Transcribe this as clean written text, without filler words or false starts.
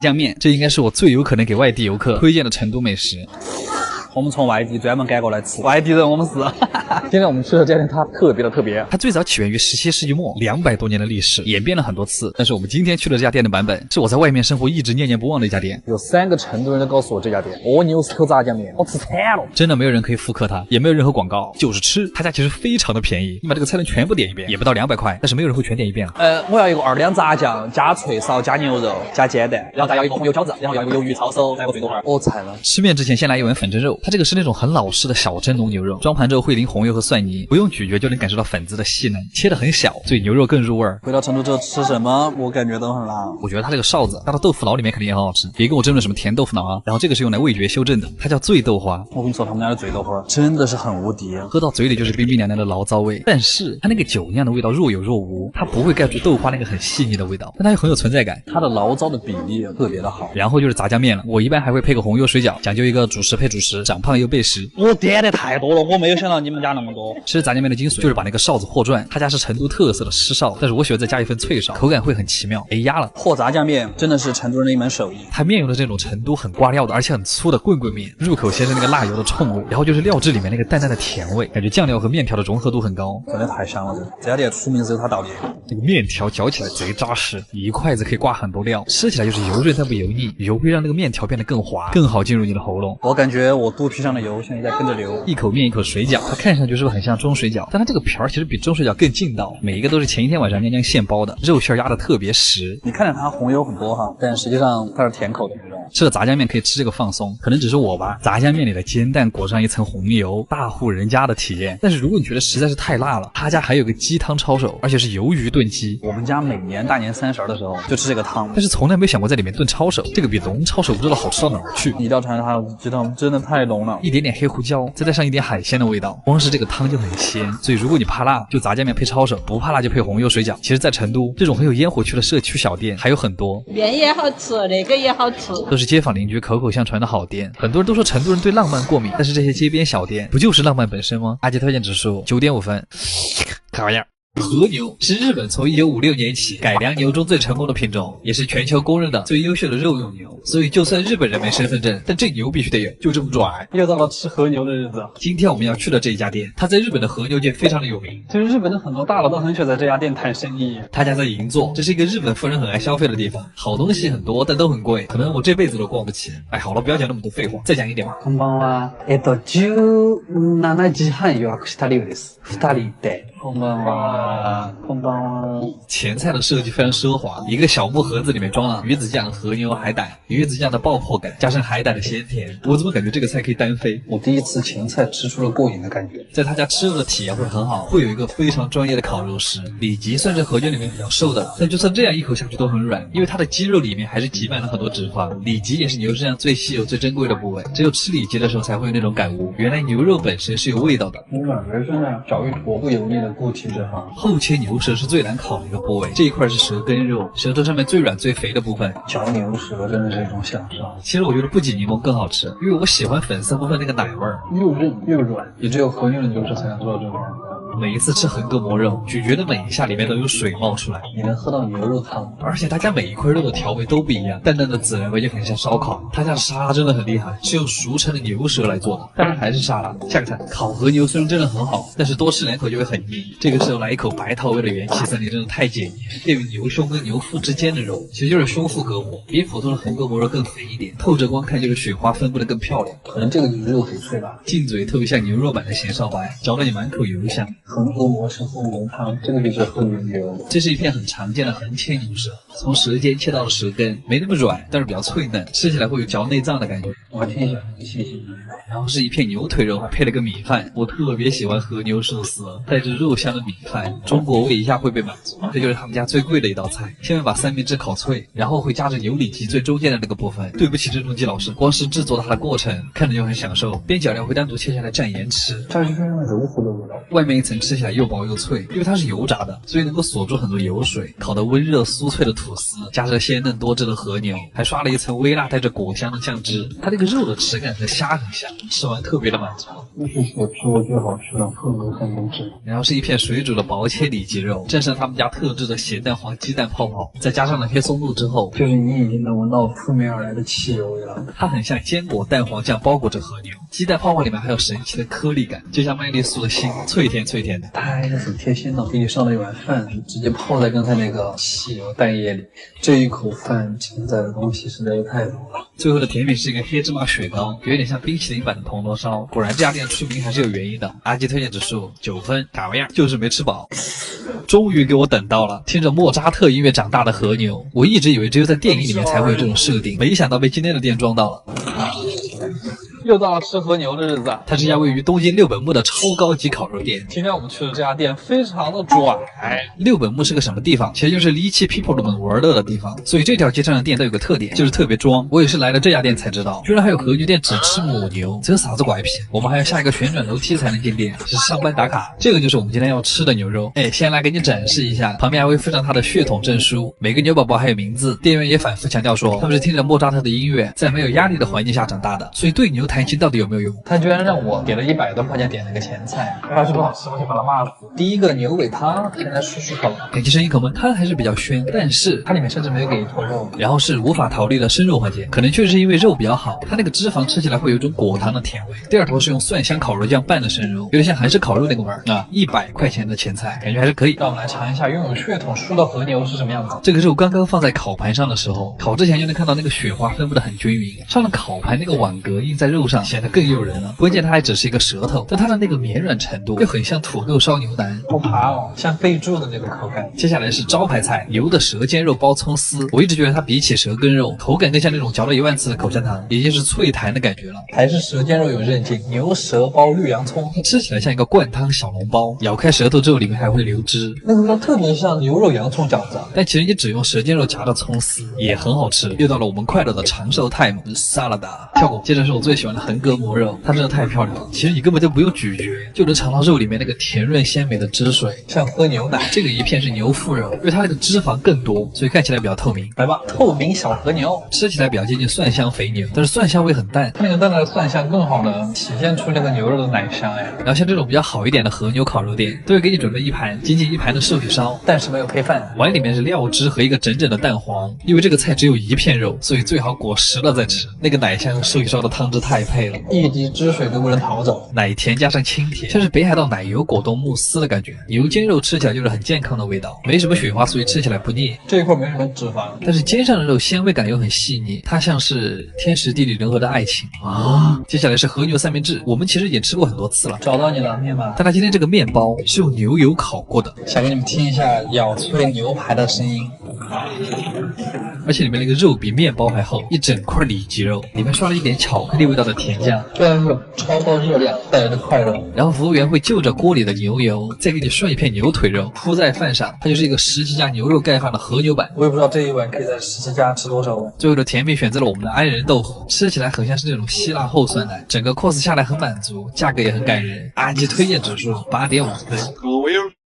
酱面，这应该是我最有可能给外地游客推荐的成都美食。我们从外地专门赶过来吃，外地人我们是。今天我们吃的这家店它特别的特别，它最早起源于17世纪末，200多年的历史，演变了很多次。但是我们今天去的这家店的版本，是我在外面生活一直念念不忘的一家店。有3个成都人都告诉我这家店蜗牛口炸酱面，我吃惨了。真的没有人可以复刻它，也没有任何广告，就是吃。他家其实非常的便宜，你把这个菜单全部点一遍，也不到200块，但是没有人会全点一遍啊。我要一个2两炸酱加脆烧加牛肉加煎蛋，然后再要一个红油饺子，然后要一个鱿鱼抄手，再个最多块。我惨了。吃面之前先来一碗粉蒸肉，它这个是那种很老式的小蒸笼牛肉，装盘之后会淋红油和蒜泥，不用咀嚼就能感受到粉质的细嫩，切得很小，所以牛肉更入味儿。回到成都之后吃什么，我感觉都很辣。我觉得它这个臊子加到豆腐脑里面肯定也很好吃，别跟我争论什么甜豆腐脑啊。然后这个是用来味觉修正的，它叫醉豆花。我跟你说，他们家的醉豆花真的是很无敌，喝到嘴里就是冰冰凉凉的醪糟味，但是它那个酒酿的味道若有若无，它不会盖住豆花那个很细腻的味道，但它又很有存在感。它的醪糟的比例特别的好。然后就是炸酱面了，我一般还会配个红油水饺，讲究一个主食配主食，长胖又备食。我点的太多了，我没有想到你们家那么多。吃炸酱面的精髓就是把那个臊子和转，他家是成都特色的湿臊，但是我喜欢再加一份脆臊，口感会很奇妙。哎压了，和炸酱面真的是成都人的一门手艺。它面用的这种成都很挂料的，而且很粗的棍棍面，入口先是那个辣油的冲味，然后就是料汁里面那个淡淡的甜味，感觉酱料和面条的融合度很高，真的太香了。这家店出名是有它道理。这个面条嚼起来贼扎实，一筷子可以挂很多料，吃起来就是油润但不油腻，油会让那个面条变得更滑，更好进入你的喉咙。我感觉我肚皮上的油现在在跟着流。一口面一口水饺，它看上去是不是很像中水饺？但它这个皮儿其实比中水饺更劲道，每一个都是前一天晚上娘娘现包的，肉馅压得特别实。你看着它红油很多哈，但实际上它是甜口的那种。吃了炸酱面可以吃这个放松，可能只是我吧。炸酱面里的煎蛋裹上一层红油，大户人家的体验。但是如果你觉得实在是太辣了，他家还有个鸡汤抄手，而且是鱿鱼炖鸡。我们家每年大年30的时候就吃这个汤，但是从来没想过在里面炖抄手，这个比龙抄手不知道好吃到哪儿去。一定要尝尝它的鸡汤，真的太浓了，一点点黑胡椒，再带上一点海鲜的味道，光是这个汤就很鲜。所以如果你怕辣，就炸酱面配抄手；不怕辣就配红油水饺。其实，在成都这种很有烟火气的社区小店还有很多，面也好吃，那个也好吃，都是街坊邻居口口相传的好店。很多人都说成都人对浪漫过敏，但是这些街边小店不就是浪漫本身吗？阿杰推荐指数9.5分，看玩意儿。和牛是日本从1956年起改良牛中最成功的品种，也是全球公认的最优秀的肉用牛。所以就算日本人没身份证，但这牛必须得有，就这么拽。又到了吃和牛的日子。今天我们要去的这一家店，它在日本的和牛界非常的有名。其实日本的很多大佬都很喜欢在这家店谈生意。他家在银座，这是一个日本富人很爱消费的地方，好东西很多，但都很贵，可能我这辈子都逛不起。哎，好了，不要讲那么多废话，再讲一点吧。こんばんは。17時半予約した理由です。2人で。こんばんは。こんばんは。前菜的设计非常奢华，一个小木盒子里面装了鱼子酱、和牛、海胆，鱼子酱的爆破感加上海胆的鲜甜，我怎么感觉这个菜可以单飞？我第一次前菜吃出了过瘾的感觉。在他家吃肉的体验会很好，会有一个非常专业的烤肉师。里脊算是和牛里面比较瘦的，但就算这样一口下去都很软，因为它的肌肉里面还是挤满了很多脂肪。里脊也是牛身上最稀有、最珍贵的部位，只有吃里脊的时候才会有那种感悟，原来牛肉本身是有味道的。软而是那少一坨不油腻的固体脂肪。后切牛舌是最难烤的一个部位，这一块是舌根肉，舌头上面最软最肥的部分。嚼牛舌真的是一种享受。其实我觉得不挤柠檬更好吃，因为我喜欢粉色部分那个奶味儿，又韧又软，也只有和牛的牛舌才能做到这种。每一次吃横膈膜肉，咀嚼的每一下里面都有水冒出来，你能喝到牛肉汤。而且他家每一块肉的调味都不一样，淡淡的孜然味就很像烧烤。他家的沙拉真的很厉害，是用熟成的牛舌来做的，当然还是沙拉。下个菜烤和牛虽然真的很好，但是多吃2口就会很腻。这个时候来一口白桃味的元气森林真的太解腻。介于牛胸跟牛腹之间的肉，其实就是胸腹隔膜，比普通的横膈膜肉更肥一点，透着光看就是雪花分布的更漂亮。可能这个牛肉很脆吧，进嘴特别像牛肉版的咸烧白，嚼得你满口油香。横膈膜是后牛汤，这个就是后牛油。这是一片很常见的横切牛舌，从舌尖切到了舌根，没那么软，但是比较脆嫩，吃起来会有嚼内脏的感觉。我还挺喜欢细细的。然后是一片牛腿肉，还配了个米饭。我特别喜欢和牛寿司，带着肉香的米饭，中国味一下会被满足。这就是他们家最贵的一道菜。下面把三明治烤脆，然后会夹着牛里脊最中间的那个部分。对不起郑中基老师，光是制作它的过程看着就很享受，边角料会单独切下来蘸盐吃，它是非常柔和的味道。外面一层吃起来又薄又脆，因为它是油炸的，所以能够锁住很多油水，烤得温热酥脆的吐司，加上鲜嫩多汁的和牛，还刷了一层微辣带着果香的酱汁。它这个肉的质感和虾很像，吃完特别的满足。这是我吃过最好吃的特牛三明治。然后是一片水煮的薄切里脊肉，蘸上他们家特制的咸蛋黄鸡蛋泡泡，再加上了黑松露之后，就是你已经能闻到扑面而来的汽油味了。它很像坚果蛋黄酱包裹着和牛，鸡蛋泡泡里面还有神奇的颗粒感，就像麦丽素的心，脆甜脆甜的。它还是很贴心的，给你上了一碗饭，直接泡在刚才那个汽油蛋液里。这一口饭承载的东西实在是太多了。最后的甜品是一个黑芝麻雪糕，有点像冰淇淋版的铜锣烧。果然这家店出名还是有原因的。阿基推荐指数9分，卡哇样就是没吃饱。终于给我等到了，听着莫扎特音乐长大的和牛，我一直以为只有在电影里面才会有这种设定，没想到被今天的店装到了。又到了吃和牛的日子，它是一家位于东京六本木的超高级烤肉店。今天我们去的这家店非常的拽。六本木是个什么地方？其实就是离奇 people 们玩乐的地方。所以这条街上的店都有个特点，就是特别装。我也是来了这家店才知道，居然还有和牛店只吃母牛，这啥子怪癖？我们还要下一个旋转楼梯才能进店，是上班打卡。这个就是我们今天要吃的牛肉。先来给你展示一下，旁边还会附上它的血统证书，每个牛宝宝还有名字。店员也反复强调说，他们是听着莫扎特的音乐，在没有压力的环境下长大的，所以对牛弹琴到底有没有用？他居然让我给了100多块钱点了个前菜，他是不好吃，我就把他骂死。第一个牛尾汤，先来漱漱口。感觉声音口闷，汤还是比较鲜，但是它里面甚至没有给一坨肉。然后是无法逃离的生肉环节，可能确实是因为肉比较好，它那个脂肪吃起来会有一种果糖的甜味。第二坨是用蒜香烤肉酱拌的生肉，有点像韩式烤肉那个味儿啊。100块钱的前菜，感觉还是可以。让我们来尝一下拥有血统书的和牛是什么样子。这个肉刚刚放在烤盘上的时候，烤之前就能看到那个雪花分布的很均匀，上了烤盘那个网格印在肉上，显得更诱人了。关键它还只是一个舌头，但它的那个绵软程度又很像土豆烧牛腩，好爬哦，像备注的那个口感。接下来是招牌菜，牛的舌尖肉包葱丝。我一直觉得它比起舌根肉，口感更像那种嚼了10000次的口香糖，也就是脆弹的感觉了。还是舌尖肉有韧劲，牛舌包绿洋葱，吃起来像一个灌汤小笼包，咬开舌头之后里面还会流汁，那个味道特别像牛肉洋葱饺子。但其实你只用舌尖肉夹的葱丝也很好吃。又到了我们快乐的长寿 time， 沙拉达跳过。接着是我最喜欢的横膈膜肉，它真的太漂亮了，其实你根本就不用咀嚼，就能尝到肉里面那个甜润鲜美的汁水，像喝牛奶。这个一片是牛腹肉，因为它那个脂肪更多，所以看起来比较透明。来吧，透明小和牛，吃起来比较接近蒜香肥牛，但是蒜香味很淡，那个淡淡的蒜香更好的体现出那个牛肉的奶香。然后像这种比较好一点的和牛烤肉店，都会给你准备一盘仅仅1盘的寿喜烧，但是没有配饭，碗里面是料汁和一个整整的蛋黄。因为这个菜只有1片肉，所以最好裹实了再吃。那个奶香和寿喜烧的汤汁太配了，一滴汁水都不能逃走，奶甜加上清甜，像是北海道奶油果冻慕斯的感觉。牛肩肉吃起来就是很健康的味道，没什么雪花，所以吃起来不腻。这一块没什么脂肪，但是肩上的肉鲜味感又很细腻，它像是天时地利人和的爱情啊。接下来是和牛三明治，我们其实已经吃过很多次了，找到你了，面包。但它今天这个面包是用牛油烤过的，想给你们听一下咬脆牛排的声音，而且里面那个肉比面包还厚，一整块里脊肉，里面刷了一点巧克力味道的甜酱，这样是超高热量带来的快乐。然后服务员会就着锅里的牛油，再给你涮一片牛腿肉铺在饭上，它就是一个17家牛肉盖饭的和牛版。我也不知道这一碗可以在17家吃多少碗。最后的甜品选择了我们的安仁豆腐，吃起来很像是那种希腊厚酸奶，整个 course 下来很满足，价格也很感人。阿基推荐指数8.5分。